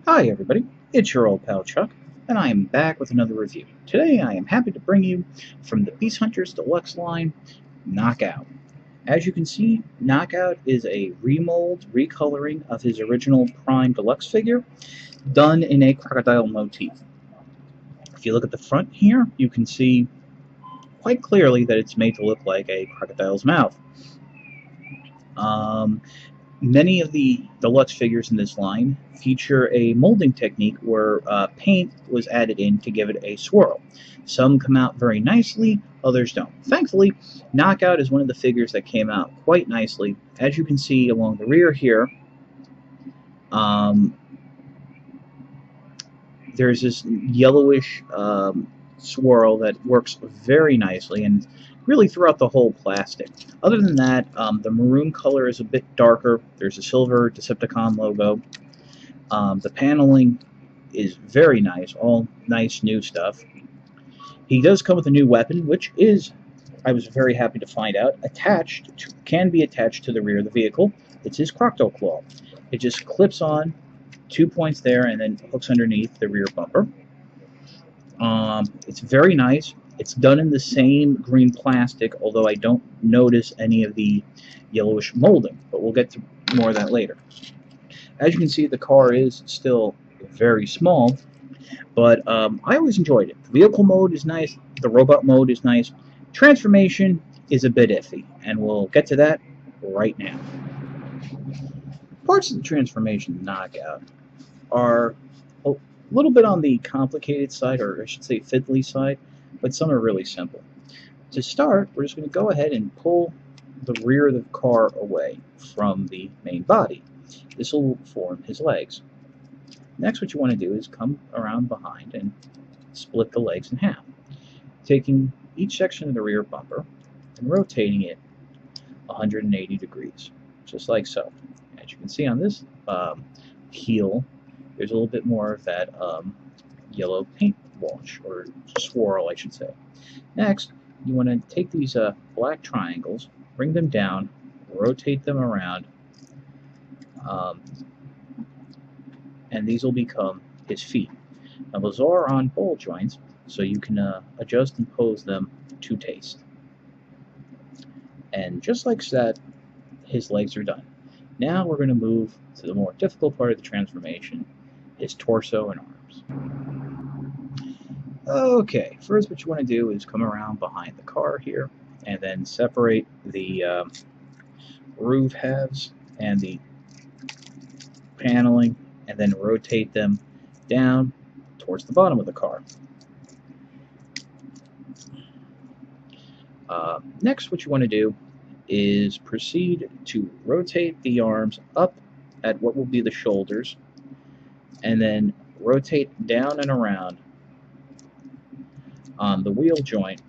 Hi everybody, it's your old pal Chuck, and I am back with another review. Today I am happy to bring you from the Beast Hunters Deluxe line, Knockout. As you can see, Knockout is a remold, recoloring of his original Prime Deluxe figure, done in a crocodile motif. If you look at the front here, you can see quite clearly that it's made to look like a crocodile's mouth. Um, Many of the deluxe figures in this line feature a molding technique where paint was added in to give it a swirl. Some come out very nicely, others don't. Thankfully, Knockout is one of the figures that came out quite nicely. As you can see along the rear here, um, there's this yellowish swirl that works very nicely and really throughout the whole plastic. Other than that, the maroon color is a bit darker. There's a silver Decepticon logo. The paneling is very nice, all nice new stuff. He does come with a new weapon, which is, I was very happy to find out, can be attached to the rear of the vehicle. It's his Crocodile Claw. It just clips on, 2 points there, and then hooks underneath the rear bumper. It's very nice. It's done in the same green plastic, although I don't notice any of the yellowish molding, but we'll get to more of that later. As you can see, the car is still very small, but I always enjoyed it. The vehicle mode is nice. The robot mode is nice. Transformation is a bit iffy, and we'll get to that right now. Parts of the transformation Knockout are a little bit on the complicated side, or I should say fiddly side, but some are really simple. To start, we're just going to go ahead and pull the rear of the car away from the main body. This will form his legs. Next, what you want to do is come around behind and split the legs in half, taking each section of the rear bumper and rotating it 180 degrees, just like so. As you can see on this heel, there's a little bit more of that yellow paint wash, or swirl, I should say. Next, you want to take these black triangles, bring them down, rotate them around, and these will become his feet. Now those are on ball joints, so you can adjust and pose them to taste. And just like that, his legs are done. Now we're going to move to the more difficult part of the transformation, his torso and arms. Okay, first what you want to do is come around behind the car here, and then separate the roof halves and the paneling, and then rotate them down towards the bottom of the car. Next, what you want to do is proceed to rotate the arms up at what will be the shoulders, and then rotate down and around on the wheel joint,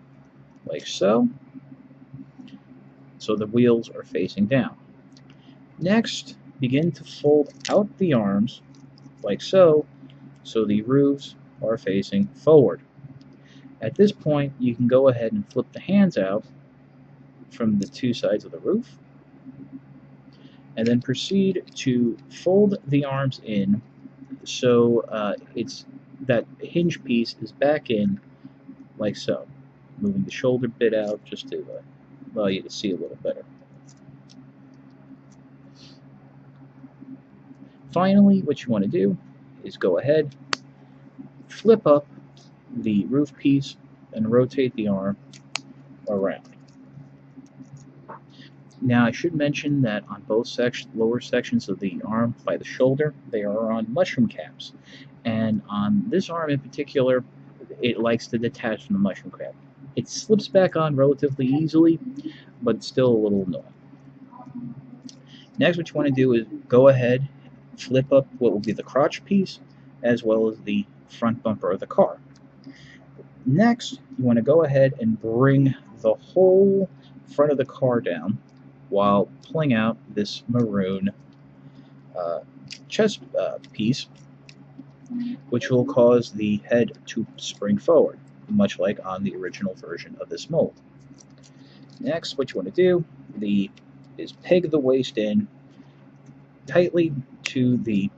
like so, so the wheels are facing down. Next, begin to fold out the arms, like so, so the roofs are facing forward. At this point, you can go ahead and flip the hands out from the two sides of the roof, and then proceed to fold the arms in so it's that hinge piece is back in, like so, moving the shoulder bit out just to allow you to see a little better. Finally, what you want to do is go ahead, flip up the roof piece, and rotate the arm around. Now, I should mention that on both lower sections of the arm by the shoulder, they are on mushroom caps. And on this arm in particular, it likes to detach from the mushroom cap. It slips back on relatively easily, but it's still a little annoying. Next, what you want to do is go ahead, flip up what will be the crotch piece, as well as the front bumper of the car. Next, you want to go ahead and bring the whole front of the car down while pulling out this maroon chest piece, which will cause the head to spring forward, much like on the original version of this mold. Next, what you want to do is peg the waist in tightly to the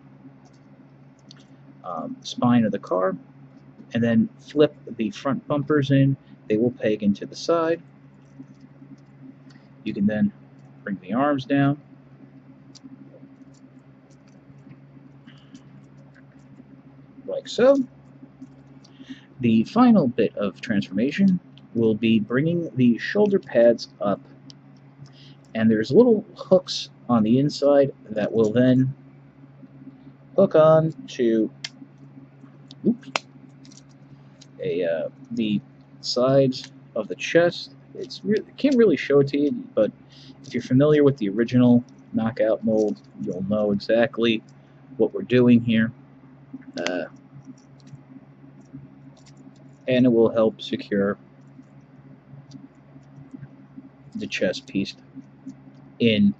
spine of the car, and then flip the front bumpers in. They will peg into the side. You can then bring the arms down, like so. The final bit of transformation will be bringing the shoulder pads up, and there's little hooks on the inside that will then hook on to the sides of the chest. Can't really show it to you, but if you're familiar with the original Knockout mold, you'll know exactly what we're doing here. And it will help secure the chest piece in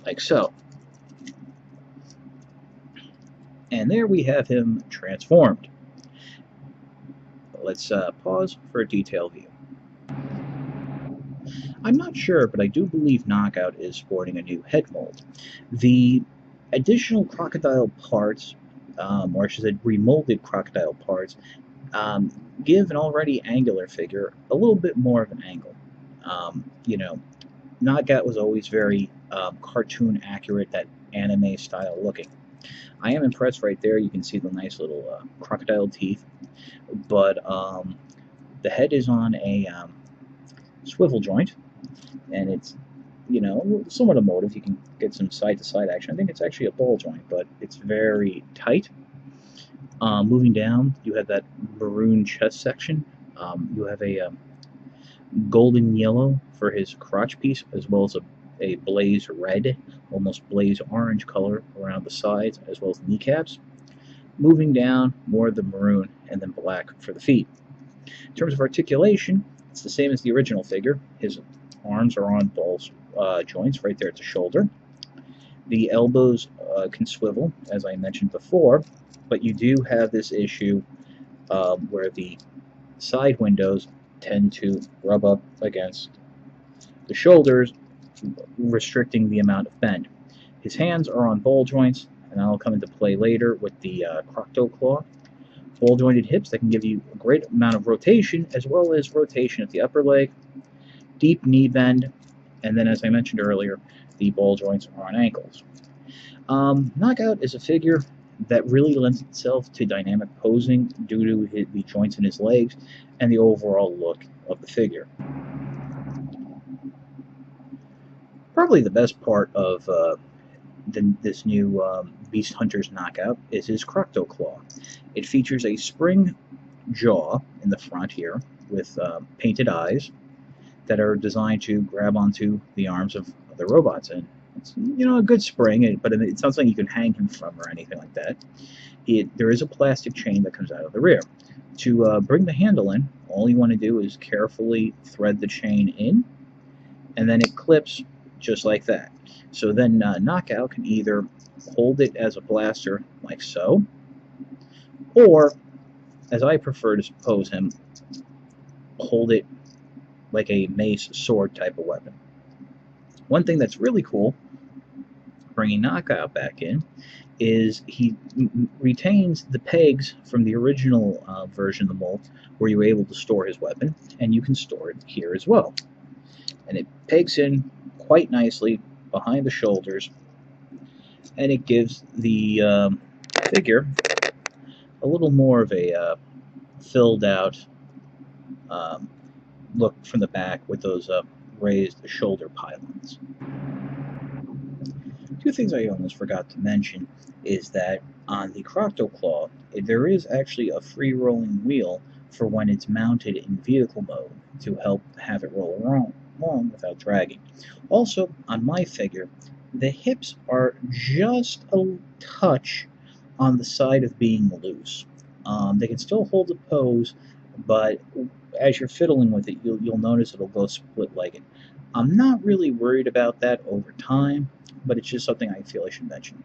like so. And there we have him transformed. Let's pause for a detailed view. I'm not sure, but I do believe Knockout is sporting a new head mold. The additional crocodile parts, or I should say remolded crocodile parts, give an already angular figure a little bit more of an angle. You know, Knockout was always very cartoon accurate, that anime style looking. I am impressed right there. You can see the nice little crocodile teeth, but the head is on a swivel joint, and it's, you know, somewhat emotive. You can get some side-to-side action. I think it's actually a ball joint, but it's very tight. Moving down, you have that maroon chest section. You have a golden yellow for his crotch piece, as well as a blaze red, almost blaze orange color around the sides, as well as the kneecaps. Moving down, more of the maroon, and then black for the feet. In terms of articulation, it's the same as the original figure. His arms are on ball joints right there at the shoulder. The elbows can swivel, as I mentioned before, but you do have this issue where the side windows tend to rub up against the shoulders, restricting the amount of bend. His hands are on ball joints, and that'll come into play later with the Croctoclaw. Ball jointed hips that can give you a great amount of rotation, as well as rotation at the upper leg, deep knee bend, and then, as I mentioned earlier, the ball joints are on ankles. Knockout is a figure that really lends itself to dynamic posing due to the joints in his legs and the overall look of the figure. Probably the best part of this new Beast Hunter's Knockout is his Croctoclaw. It features a spring jaw in the front here with painted eyes that are designed to grab onto the arms of the robots, and it's, you know, a good spring, but it's not something you can hang him from or anything like that. There is a plastic chain that comes out of the rear. To bring the handle in, all you want to do is carefully thread the chain in, and then it clips just like that. So then Knockout can either hold it as a blaster like so, or, as I prefer to pose him, hold it like a mace sword type of weapon. One thing that's really cool, bringing Knockout back in, is he retains the pegs from the original version of the mold, where you were able to store his weapon, and you can store it here as well. And it pegs in quite nicely behind the shoulders, and it gives the figure a little more of a filled out look from the back with those raised shoulder pylons. Two things I almost forgot to mention is that on the Croctoclaw, there is actually a free rolling wheel for when it's mounted in vehicle mode to help have it roll along without dragging. Also, on my figure, the hips are just a touch on the side of being loose. They can still hold the pose, but as you're fiddling with it, you'll notice it'll go split-legged. I'm not really worried about that over time, but it's just something I feel I should mention.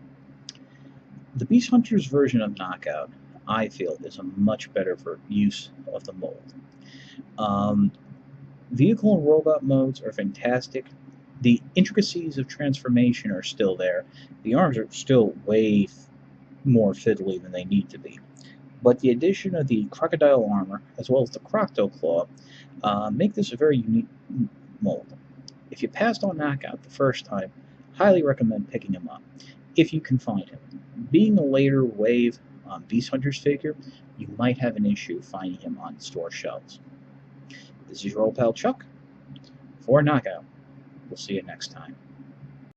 The Beast Hunter's version of Knockout, I feel, is a much better use of the mold. Vehicle and robot modes are fantastic. The intricacies of transformation are still there. The arms are still way more fiddly than they need to be. But the addition of the crocodile armor, as well as the crocodile claw, make this a very unique mold. If you passed on Knockout the first time, highly recommend picking him up, if you can find him. Being a later wave Beast Hunters figure, you might have an issue finding him on store shelves. This is your old pal Chuck for Knockout. We'll see you next time.